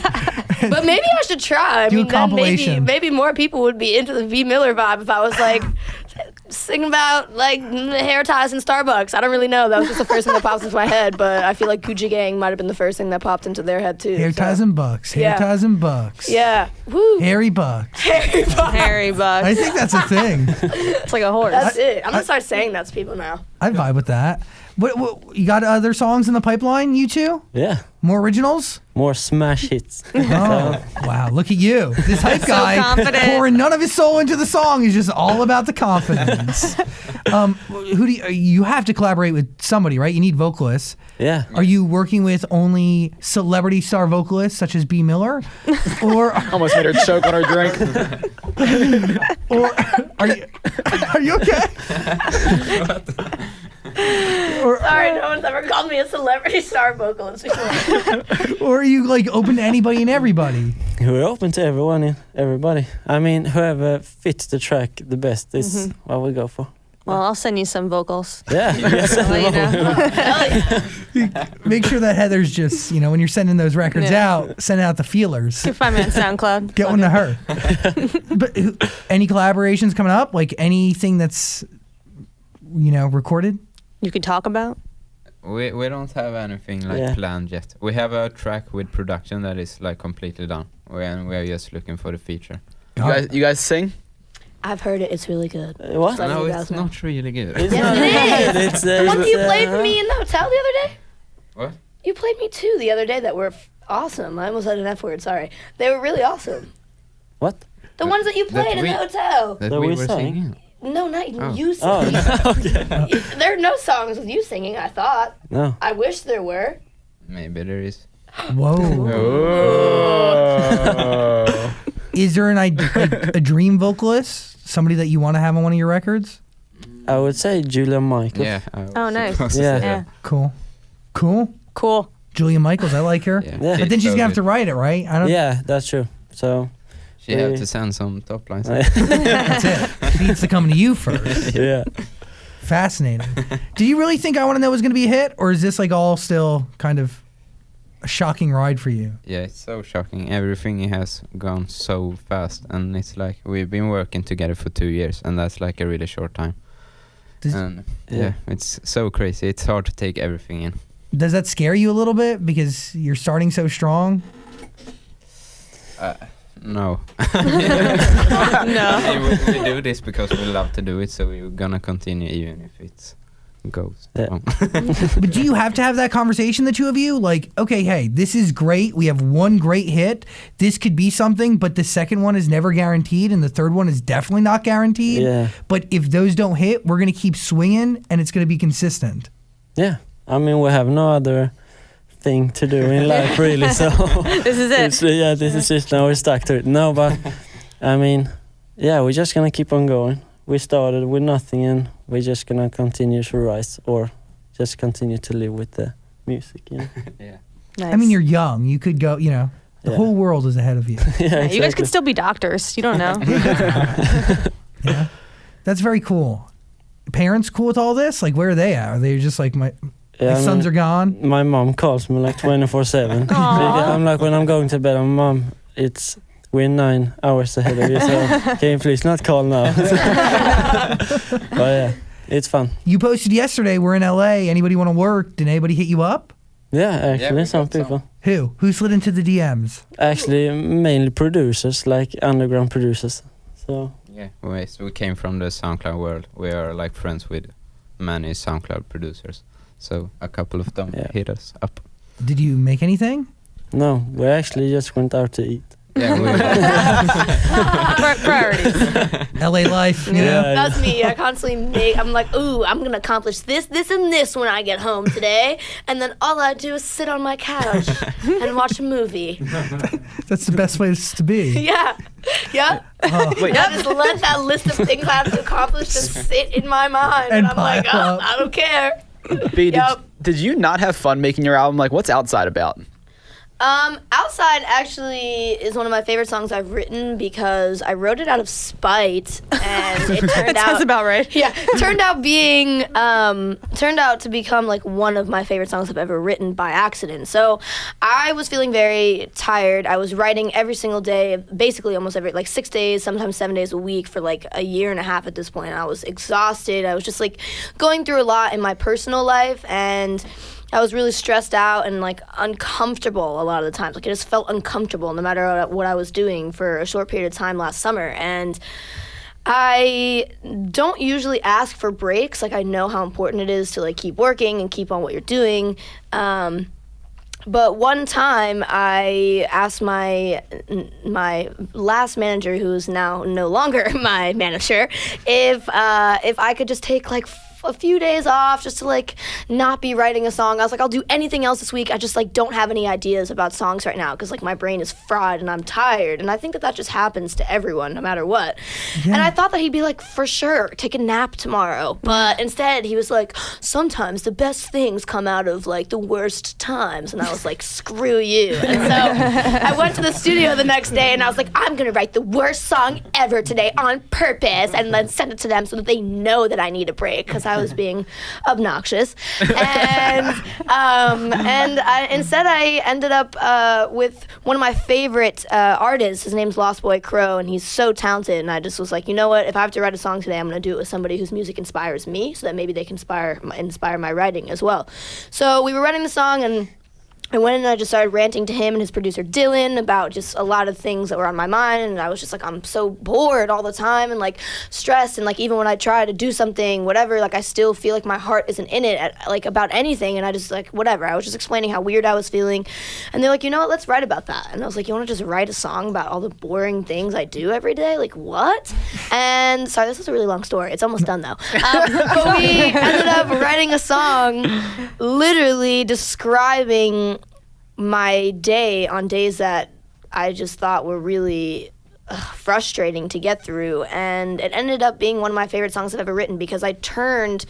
But maybe I should try. I
Do a
mean, then
compilation.
maybe more people would be into the Bea Miller vibe if I was like singing about like hair ties in Starbucks. I don't really know. That was just the first thing that popped into my head, but I feel like Gucci Gang might have been the first thing that popped into their head too.
Hair ties and bucks. Hair
Yeah.
ties and bucks.
Yeah. Woo.
Hairy bucks.
Harry Buck.
I think that's a thing.
It's like a horse.
That's it. I'm gonna start saying that to people now.
I vibe with that. What you got other songs in the pipeline, you two?
Yeah.
More originals?
More smash hits.
Oh, wow. Look at you. This hype guy
confident.
pouring none of his soul into the song. He's just all about the confidence. Who do you have to collaborate with somebody, right? You need vocalists.
Yeah.
Are you working with only celebrity star vocalists such as Bea Miller? Or
Almost made her choke on her drink.
or are you okay?
Sorry, no one's ever called me a celebrity star vocalist before.
Or are you like open to anybody and everybody?
We're open to everybody. I mean, whoever fits the track the best is what we go for.
Well, I'll send you some vocals.
Yeah. Yes.
I'll let you know.
Make sure that Heather's just, when you're sending those records out, send out the feelers.
You can find me on SoundCloud.
Get one to her. But any collaborations coming up? Like anything that's, recorded?
You can talk about.
We don't have anything like planned yet. We have a track with production that is like completely done. We're just looking for the feature.
You guys sing?
I've heard it. It's really good.
What?
No, it's not really good.
It's
Yes, it is.
It's,
The one that you played for me in the hotel the other day?
What?
You played me two the other day that were awesome. I almost said an F word, sorry. They were really awesome.
What?
The ones that you played in the hotel.
That
That
we
we
were
sang?
singing.
No, not you
Oh,
singing.
okay.
There are no songs with you singing, I thought.
No.
I wish there were.
Maybe there is.
Whoa.
Oh.
Is there a dream vocalist? Somebody that you want to have on one of your records?
I would say Julia Michaels.
Yeah.
Oh, nice.
Yeah.
Cool. Cool. Julia Michaels, I like her.
Yeah.
But then she's gonna have to write it, right? I don't.
Yeah, that's true. So,
She have to send some top lines.
That's it. She needs to come to you first.
yeah.
Fascinating. Do you really think I Want to Know was gonna be a hit, or is this like all still kind of a shocking ride for you?
Yeah, it's so shocking. Everything has gone so fast, and it's like we've been working together for 2 years, and that's like a really short time. And it's so crazy. It's hard to take everything in.
Does that scare you a little bit because you're starting so strong?
No.
No.
we do this because we love to do it, so we're gonna continue even if it goes wrong.
But do you have to have that conversation, the two of you? Like, okay, hey, this is great. We have one great hit. This could be something, but the second one is never guaranteed, and the third one is definitely not guaranteed.
Yeah.
But if those don't hit, we're going to keep swinging, and it's going to be consistent.
Yeah. I mean, we have no other thing to do in life, really. So
This is it.
this is just now we're stuck to it. No, but I mean, yeah, we're just gonna keep on going. We started with nothing, and we're just gonna continue to rise, or just continue to live with the music. You know?
Yeah.
Nice.
I mean, you're young. You could go, the
Yeah.
whole world is ahead of you.
Yeah,
You guys could
exactly.
still be doctors. You don't know.
Yeah. That's very cool. Parents cool with all this? Like, where are they at? Are they just like, my
Yeah, I
sons
mean,
are gone?
My mom calls me like 24/7.
Aw.
I'm like, when I'm going to bed, I'm, Mom, we're 9 hours ahead of you, so can you please not call now? But yeah, it's fun.
You posted yesterday, we're in LA. Anybody want to work? Did anybody hit you up?
Yeah, actually,
we
some
got some.
people.
Who slid into the DMs?
Actually, mainly producers, like underground producers. So
Yeah, we came from the SoundCloud world. We are like friends with many SoundCloud producers. So a couple of them hit us up.
Did you make anything?
no, we actually just went out to eat.
Yeah,
Priorities.
LA life, you know?
That's me. I constantly I'm like, ooh, I'm gonna accomplish this, this, and this when I get home today. And then all I do is sit on my couch and watch a movie.
That's the best place to be.
Yeah. Yeah.
Wait,
I just let that list of things I have to accomplish just sit in my mind.
And
And I'm like,
pile
oh,
up.
I don't care.
Bea,
Yep.
did you not have fun making your album? Like, what's Outside about?
Outside actually is one of my favorite songs I've written because I wrote it out of spite, and it turned
That sounds
out
about right.
yeah, turned out to become like one of my favorite songs I've ever written by accident. So I was feeling very tired. I was writing every single day, basically almost every, like 6 days, sometimes 7 days a week for like a year and a half at this point. I was exhausted. I was just like going through a lot in my personal life, and I was really stressed out and like uncomfortable a lot of the times. Like it just felt uncomfortable no matter what I was doing for a short period of time last summer. And I don't usually ask for breaks. Like I know how important it is to like keep working and keep on what you're doing. But one time I asked my last manager, who is now no longer my manager, if I could just take like a few days off just to like not be writing a song. I was like, I'll do anything else this week. I just like don't have any ideas about songs right now because like my brain is fried and I'm tired. And I think that just happens to everyone no matter what. And I thought that he'd be like, for sure, take a nap tomorrow. But instead he was like, sometimes the best things come out of like the worst times. And I was like, screw you. And so I went to the studio the next day and I was like, I'm gonna write the worst song ever today on purpose and then send it to them so that they know that I need a break, because I I was being obnoxious. Instead I ended up with one of my favorite artists. His name's Lost Boy Crow, and he's so talented. And I just was like, you know what? If I have to write a song today, I'm going to do it with somebody whose music inspires me, so that maybe they can inspire my writing as well. So we were writing the song, and I went and I just started ranting to him and his producer Dylan about just a lot of things that were on my mind, and I was just like, I'm so bored all the time and like stressed, and like even when I try to do something, whatever, like I still feel like my heart isn't in it like about anything, and I just like whatever. I was just explaining how weird I was feeling, and they're like, you know what, let's write about that. And I was like, you want to just write a song about all the boring things I do every day? Like what? And sorry, this is a really long story. It's almost done though. But we ended up writing a song literally describing my day on days that I just thought were really frustrating to get through, and it ended up being one of my favorite songs I've ever written, because I turned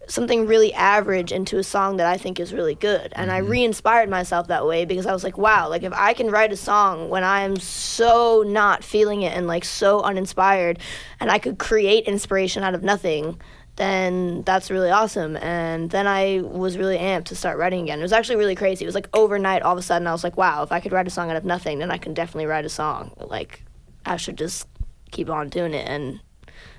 something really average into a song that I think is really good, and I re-inspired myself that way, because I was like, wow, like if I can write a song when I'm so not feeling it and like so uninspired, and I could create inspiration out of nothing, then that's really awesome. And then I was really amped to start writing again. It was actually really crazy. It was like overnight, all of a sudden I was like, wow, if I could write a song out of nothing, then I can definitely write a song. Like I should just keep on doing it and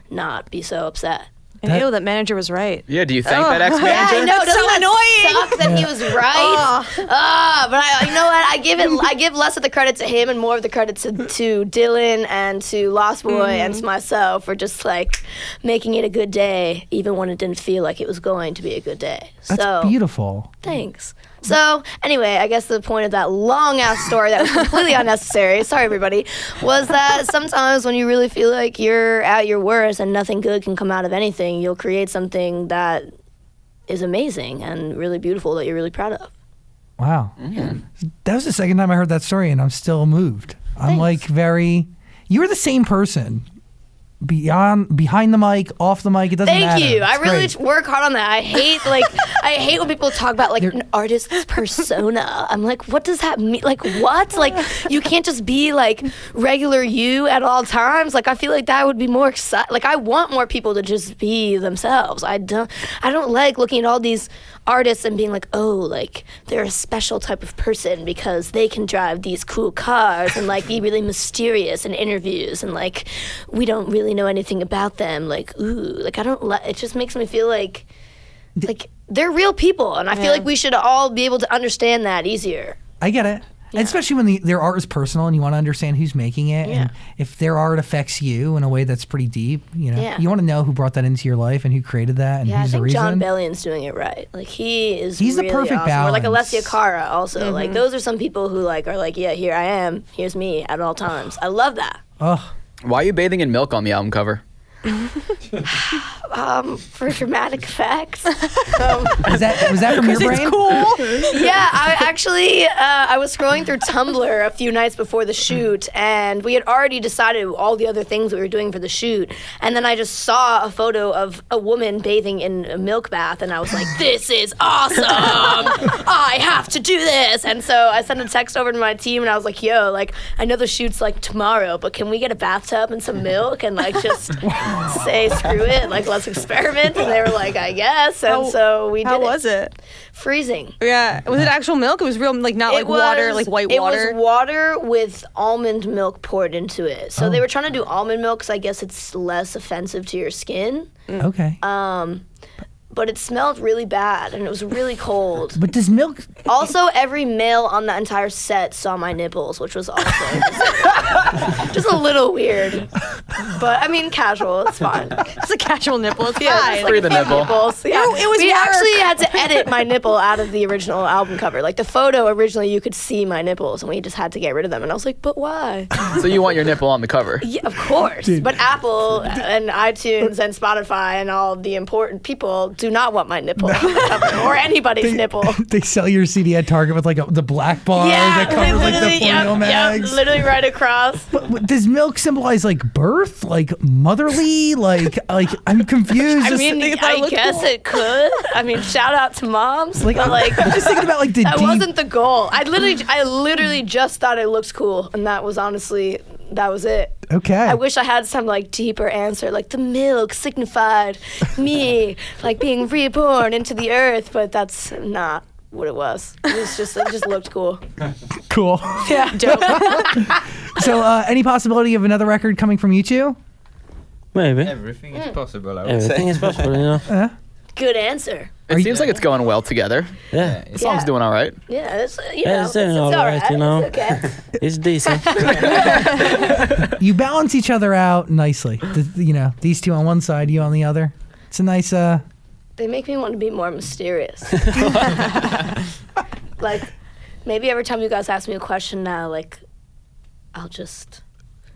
not be so upset.
And ew, that manager was right.
Yeah, do you thank that ex-manager?
Yeah, I know.
It's so annoying.
Suck that he was right. But you know what? I give less of the credit to him and more of the credit to Dylan and to Lost Boy and to myself for just like making it a good day, even when it didn't feel like it was going to be a good day.
That's beautiful.
Thanks. So anyway, I guess the point of that long ass story that was completely unnecessary, sorry everybody, was that sometimes when you really feel like you're at your worst and nothing good can come out of anything, you'll create something that is amazing and really beautiful that you're really proud of.
Wow. That was the second time I heard that story, and I'm still moved. I'm like you were the same person. Behind the mic, off the mic, it doesn't matter.
Thank you.
It's
I really
great.
work hard on that. I hate when people talk about like an artist's persona. I'm like, what does that mean? Like what? Like you can't just be like regular you at all times. Like I feel like that would be more exciting. Like I want more people to just be themselves. I don't like looking at all these artists and being like, oh, like they're a special type of person because they can drive these cool cars and like be really mysterious in interviews, and like we don't really know anything about them. Like, ooh, like I don't it just makes me feel like they're real people, and I feel like we should all be able to understand that easier.
I get it. Yeah. Especially when their art is personal and you want to understand who's making it. And if their art affects you in a way that's pretty deep, you want to know who brought that into your life and who created that and who's the reason.
I think John Bellion's doing it right. Like he's
really the perfect
awesome.
balance.
Or like Alessia Cara also. Like those are some people who like are like, yeah, here I am. Here's me at all times. I love that.
Oh.
Why are you bathing in milk on the album cover?
For dramatic effects.
Was that from your brain?
It's cool.
Yeah, I was scrolling through Tumblr a few nights before the shoot, and we had already decided all the other things we were doing for the shoot, and then I just saw a photo of a woman bathing in a milk bath, and I was like, this is awesome! I have to do this! And so I sent a text over to my team, and I was like, yo, like, I know the shoot's like tomorrow, but can we get a bathtub and some milk and like just say screw it, like let's experiment? And they were like, I guess. And so we did.
How was it?
Freezing.
Yeah. Was it actual milk? It was real, like not like water, like white water?
It was water with almond milk poured into it. So they were trying to do almond milk because I guess it's less offensive to your skin.
Okay.
But it smelled really bad and it was really cold.
But does milk...
Also, every male on the entire set saw my nipples, which was also just a little weird. But, I mean, casual. It's fine.
It's a casual nipple. It's fine.
It's
Free the nipple.
Nipples. Yeah.
It was
we
work.
actually had to edit my nipple out of the original album cover. Like, the photo, originally, you could see my nipples, and we just had to get rid of them. And I was like, but why?
So you want your nipple on the cover?
Yeah, of course.
Dude.
But Apple and iTunes and Spotify and all the important people do not want my nipple on the cover, or anybody's nipple.
They sell your CD at Target with like the black bar that covers like the porno mags.
Literally right across.
But does milk symbolize like birth, like motherly, like I'm confused.
I mean, I guess it could. I mean, shout out to moms.
like
but like
I'm just thinking about like the
that
deep...
wasn't the goal. I literally just thought it looked cool, and that was honestly that was it.
Okay.
I wish I had some like deeper answer, like the milk signified me like being reborn into the earth, but that's not what it was. It just looked cool.
Cool.
Yeah.
So, any possibility of another record coming from you two?
Maybe.
Everything is possible, I would
Everything
say.
is possible, you know.
Good answer.
It seems like it's going well together.
Yeah.
The song's doing all right.
Yeah, it's
It's doing all right, you know.
It's okay.
It's decent.
You balance each other out nicely. These two on one side, you on the other. It's a nice.
They make me want to be more mysterious. Like, maybe every time you guys ask me a question now, like, I'll just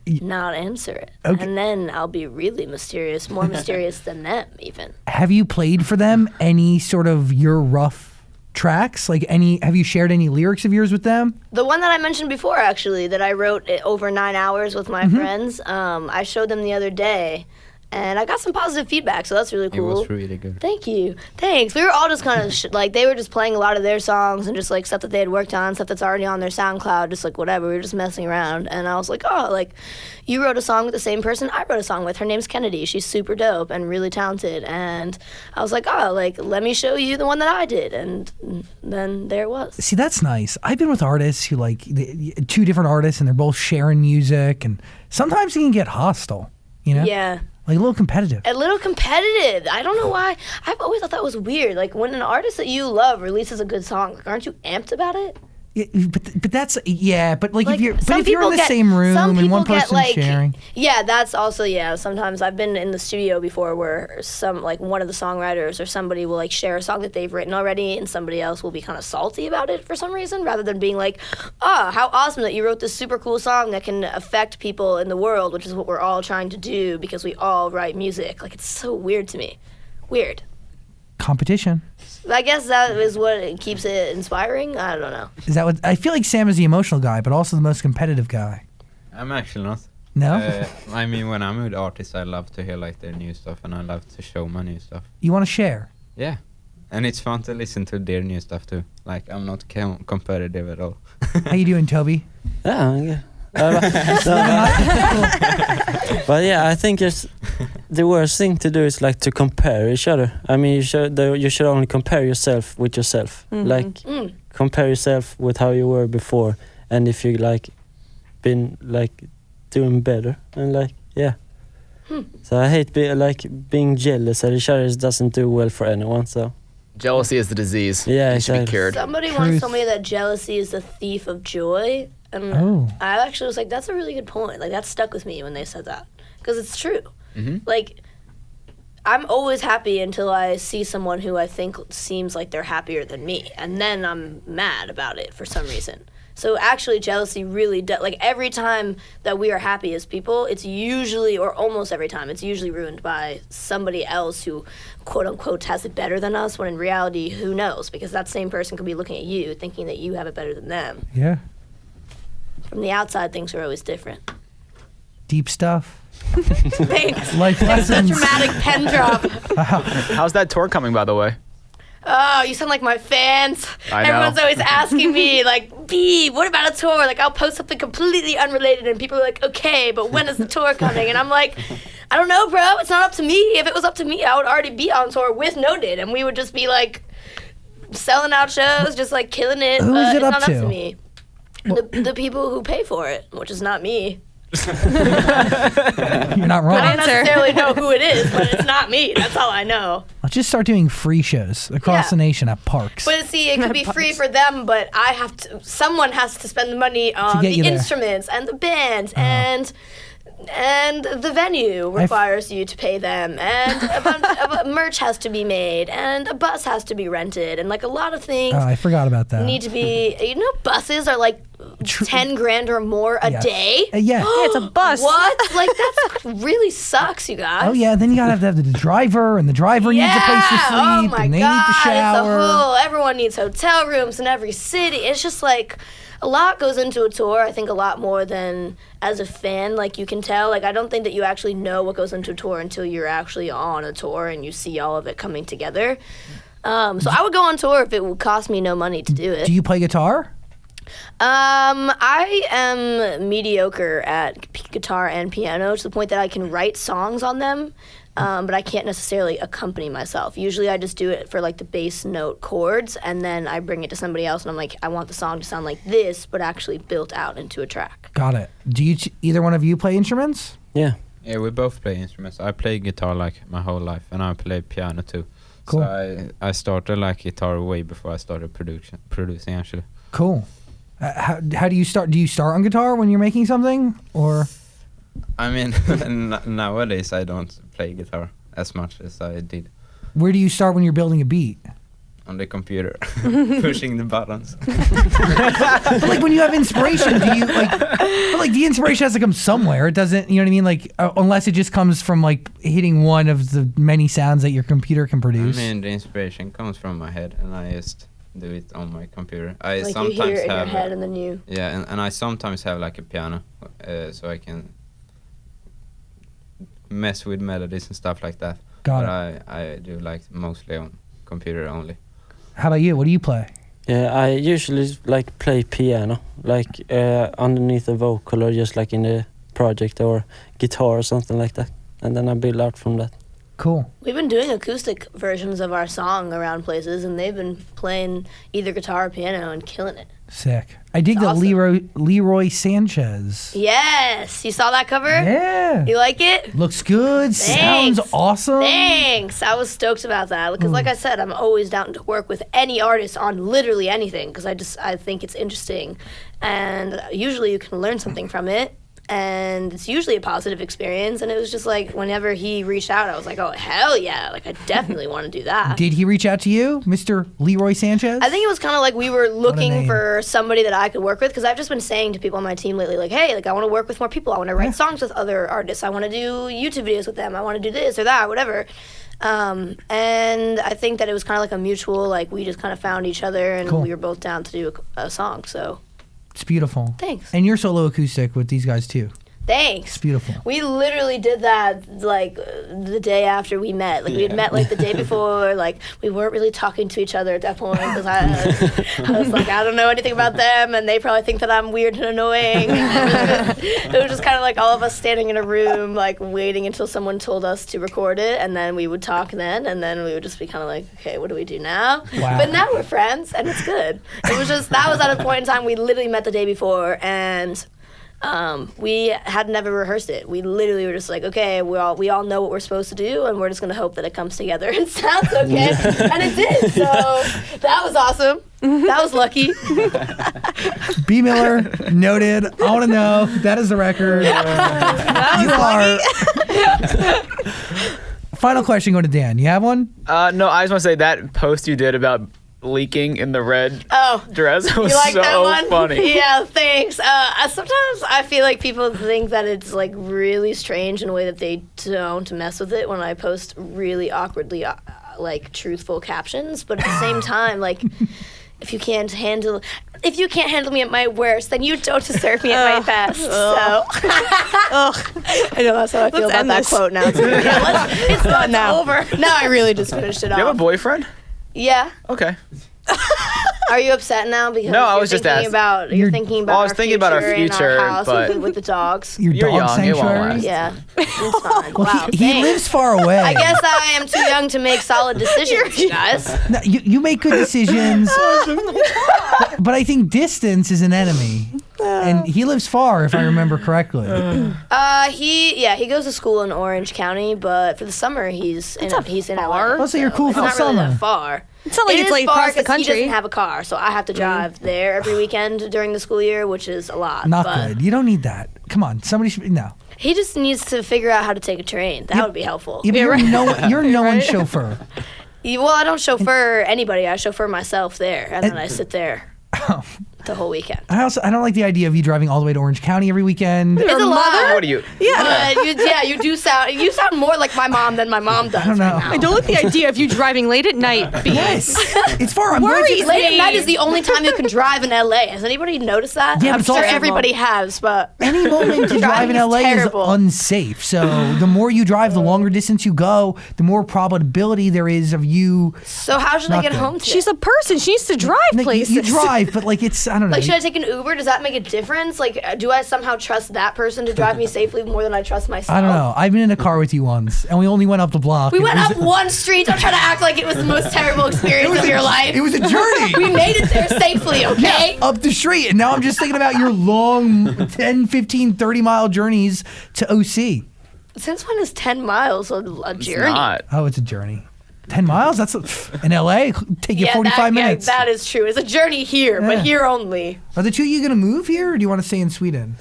not answer it.
Okay.
And then I'll be really mysterious, more mysterious than them, even.
Have you played for them any sort of your rough tracks? Like have you shared any lyrics of yours with them?
The one that I mentioned before, actually, that I wrote over 9 hours with my friends, I showed them the other day. And I got some positive feedback, so that's really
It
cool.
was really good.
Thank you. Thanks. We were all just kind of like, they were just playing a lot of their songs and just like stuff that they had worked on, stuff that's already on their SoundCloud, just like whatever. We were just messing around. And I was like, oh, like, you wrote a song with the same person I wrote a song with. Her name's Kennedy. She's super dope and really talented. And I was like, oh, like, let me show you the one that I did. And then there it was.
See, that's nice. I've been with artists who two different artists and they're both sharing music, and sometimes it can get hostile, you know?
Yeah.
Like a little competitive.
A little competitive. I don't know why. I've always thought that was weird. Like, when an artist that you love releases a good song, like, aren't you amped about it?
Yeah, but that's but like if you're
some
in the
people
same room
some
and one
people get,
person's sharing.
Yeah, that's also, sometimes I've been in the studio before where one of the songwriters or somebody will like share a song that they've written already, and somebody else will be kind of salty about it for some reason, rather than being like, how awesome that you wrote this super cool song that can affect people in the world, which is what we're all trying to do because we all write music. Like, it's so weird to me. Weird.
Competition.
I guess that is what keeps it inspiring. I don't know.
Is that what I feel like? Sam is the emotional guy, but also the most competitive guy.
I'm actually not.
No?
I mean, when I'm with artists, I love to hear like their new stuff, and I love to show my new stuff.
You want to share?
Yeah, and it's fun to listen to their new stuff too. Like, I'm not competitive at all.
How you doing, Toby?
Yeah. But yeah, I think the worst thing to do is like to compare each other. I mean, you should only compare yourself with yourself. Like, compare yourself with how you were before, and if you like been like doing better, and like So I hate being jealous at each other. Doesn't do well for anyone. So
Jealousy is the disease.
Yeah,
it should be
exactly.
cured.
Somebody once told me that jealousy is the thief of joy. And I actually was like, that's a really good point. Like, that stuck with me when they said that. Because it's true. Like, I'm always happy until I see someone who I think seems like they're happier than me. And then I'm mad about it for some reason. So actually, jealousy really does, like, every time that we are happy as people, it's usually, or almost every time, it's usually ruined by somebody else who, quote unquote, has it better than us, when in reality, who knows? Because that same person could be looking at you thinking that you have it better than them.
Yeah.
From the outside, things are always different.
Deep stuff.
Thanks.
Life
That's a
lessons.
dramatic pen drop.
How's that tour coming, by the way?
Oh, you sound like my fans.
I know.
Everyone's always asking me, like, B, what about a tour? Like, I'll post something completely unrelated, and people are like, okay, but when is the tour coming? And I'm like, I don't know, bro. It's not up to me. If it was up to me, I would already be on tour with Noted, and we would just be, like, selling out shows, just, like, killing it.
Who is it
it's
up
not
to?
up to me. The people who pay for it, which is not me.
You're not wrong.
I don't necessarily know who it is, but it's not me. That's all I know.
Let's just start doing free shows across the nation at parks.
But see, it could be free for them, but someone has to spend the money on
get
the
you there.
instruments and the band and the venue requires you to pay them, and a bunch of merch has to be made, and a bus has to be rented, and like a lot of things
I forgot about that.
need to be. You know, buses are like 10 grand or more a day.
Yeah.
It's a bus.
What? Like, that's really sucks, you guys.
Oh yeah, then you gotta have the driver, and the driver needs a place to sleep,
oh my
and they
God,
need to shower.
Everyone needs hotel rooms in every city. It's just like a lot goes into a tour. I think a lot more than as a fan, like, you can tell. Like, I don't think that you actually know what goes into a tour until you're actually on a tour and you see all of it coming together. So I would go on tour if it would cost me no money to do it.
Do you play guitar?
I am mediocre at guitar and piano to the point that I can write songs on them, but I can't necessarily accompany myself. Usually I just do it for like the bass note chords, and then I bring it to somebody else, and I'm like, I want the song to sound like this, but actually built out into a track.
Got it. Do you either one of you play instruments?
Yeah.
Yeah, we both play instruments. I play guitar like my whole life, and I play piano too.
Cool.
So I started like guitar way before I started producing actually.
Cool. How do you start? Do you start on guitar when you're making something, or?
I mean, nowadays I don't play guitar as much as I did
Where do you start when you're building a beat?
on the computer, pushing the buttons.
But like when you have inspiration, do you like? But like the inspiration has to come somewhere. It doesn't. You know what I mean? Like unless it just comes from like hitting one of the many sounds that your computer can produce.
I mean, the inspiration comes from my head, and I just do it on my computer. I
Like
sometimes
you hear it in
have
your head, and then you.
yeah, and I sometimes have like a piano, so I can mess with melodies and stuff like that.
Got
but
it.
I do like mostly on computer only.
How about you? What do you play?
Yeah, I usually like play piano, like underneath a vocal or just like in a project or guitar or something like that, and then I build out from that.
Cool.
We've been doing acoustic versions of our song around places, and they've been playing either guitar or piano and killing it.
Sick. I dig
It's
that
awesome.
Leroy Sanchez.
Yes, you saw that cover?
Yeah.
You like it?
Looks good.
Thanks.
Sounds awesome.
Thanks. I was stoked about that because, like I said, I'm always down to work with any artist on literally anything because I think it's interesting, and usually you can learn something from it, and it's usually a positive experience. And it was just like whenever he reached out, I was like, oh hell yeah! Like I definitely want to do that.
Did he reach out to you, Mr. Leroy Sanchez?
I think it was kind of like we were looking
name.
for somebody that I could work with because I've just been saying to people on my team lately, like, hey, like I want to work with more people. I want to write songs with other artists. I want to do YouTube videos with them. I want to do this or that or whatever. And I think that it was kind of like a mutual, like we just kind of found each other and
Cool.
we were both down to do a song. So
It's beautiful.
Thanks.
And you're solo acoustic with these guys too.
thanks.
It's beautiful.
We literally did that like the day after we met. Like we had met like the day before. Like we weren't really talking to each other at that point because I was like, I don't know anything about them, and they probably think that I'm weird and annoying. It was just kind of like all of us standing in a room, like waiting until someone told us to record it, and then we would talk then, and then we would just be kind of like, okay, what do we do now?
Wow.
But now we're friends, and it's good. It was just that was at a point in time we literally met the day before, and. We had never rehearsed it. We literally were just like, okay, we all know what we're supposed to do, and we're just gonna hope that it comes together and sounds okay. And it did. So that was awesome. That was lucky.
Bea Miller, noted. I want to know. That is the record. Final question going to Dan. You have one?
No, I just want to say that post you did about leaking in the red dress was
You like
so
that one?
funny.
Yeah, thanks. Sometimes I feel like people think that it's like really strange in a way that they don't mess with it when I post really awkwardly like truthful captions, but at the same time, like if you can't handle me at my worst, then you don't deserve me at my best. So I know that's how I feel about that quote now. Too. Yeah, it's done now. Over. Now I really just finished it off.
You have a boyfriend?
Yeah.
Okay.
Are you upset now because
No, I
you're
was just
thinking
asking.
about you're thinking about
Well, I was
our
thinking about our
future in
future,
our house
but-
with the dogs?
Your
You're
dog
young, it won't
sanctuary?
last.
Yeah, it's fine.
Well,
Wow,
he
thanks.
lives far away.
I guess I am too young to make solid decisions, you guys.
No, you make good decisions, but I think distance is an enemy. And he lives far, if I remember correctly.
He goes to school in Orange County, but for the summer he's in LA.
Oh, so you're cool
it's
for the
not really
summer.
that far.
It's not like
It
it's
is
like
far
across the
'cause He
country.
doesn't have a car, so I have to drive there every weekend during the school year, which is a lot.
Not
but
good. You don't need that. Come on, somebody should. No.
He just needs to figure out how to take a train. That would be helpful.
Yeah, but you're no one's chauffeur.
Well, I don't chauffeur anybody. I chauffeur myself there, and then I sit there the whole weekend.
I don't like the idea of you driving all the way to Orange County every weekend.
It's a lot.
What are you?
You do sound. You sound more like my mom than my mom does.
I don't know.
Right now.
I don't like the idea of you driving late at night.
Yes, it's far. I'm going
Worries
to,
Late at night is the only time you can drive in LA. Has anybody noticed that?
Yeah, but
I'm
it's
sure
also-
everybody has, but
any moment to drive in
Driving is
LA is
terrible.
unsafe. So the more you drive, the longer distance you go, the more probability there is of you.
so how should I
Not
get
good.
home today?
She's a person. She needs to drive
Like,
places.
you drive, but like it's I don't know.
Like, should I take an Uber? Does that make a difference? Like, do I somehow trust that person to drive me safely more than I trust myself?
I don't know. I've been in a car with you once, and we only went up the block.
We
and
went
it was-
up one street. Don't try to act like it was the most terrible experience of your life.
It was a journey.
We made it there safely, okay?
Up the street, and now I'm just thinking about your long 10, 15, 30-mile journeys to OC.
Since when is 10 miles a journey?
Not.
Oh, it's a journey. 10 miles? That's in LA. Take you 45 minutes.
Yeah, that is true. It's a journey here,
Yeah.
but here only.
Are the two of you going to move here, or do you want to stay in Sweden?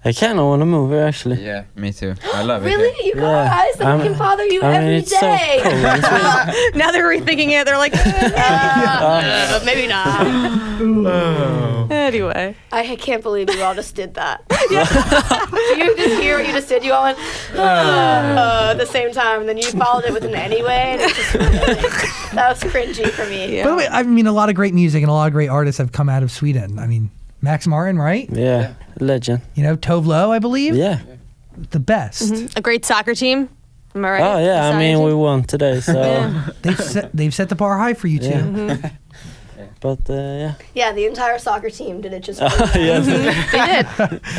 I kind of want to move here, actually.
Yeah, me too. I love it.
Really? You guys? Then we can bother you every
it's
day.
so cold in Sweden.
Now they're rethinking it. They're like,
Maybe not.
anyway.
I can't believe you all just did that. Do you just hear what you just did? You all went, at the same time, and then you followed it with an anyway, and it's just really, that was cringy for me.
By the way, I mean, a lot of great music and a lot of great artists have come out of Sweden. I mean, Max Martin, right?
Yeah, legend.
You know, Tove Lo, I believe?
Yeah.
The best.
A great soccer team. Am I right?
Oh, yeah, I mean, we won today, so...
They've set the bar high for you, too.
Yeah. But, yeah.
Yeah, the entire soccer team did it just
Yes.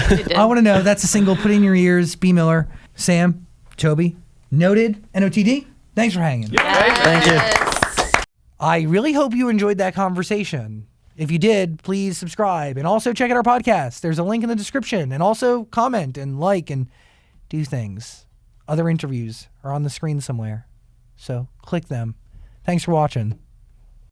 They did.
I want to know, that's a single, put in your ears, Bea Miller, Sam, Toby, Noted, NOTD. Thanks for hanging.
Thank you.
I really hope you enjoyed that conversation. If you did, please subscribe and also check out our podcast. There's a link in the description, and also comment and like and do things. Other interviews are on the screen somewhere, so click them. Thanks for watching.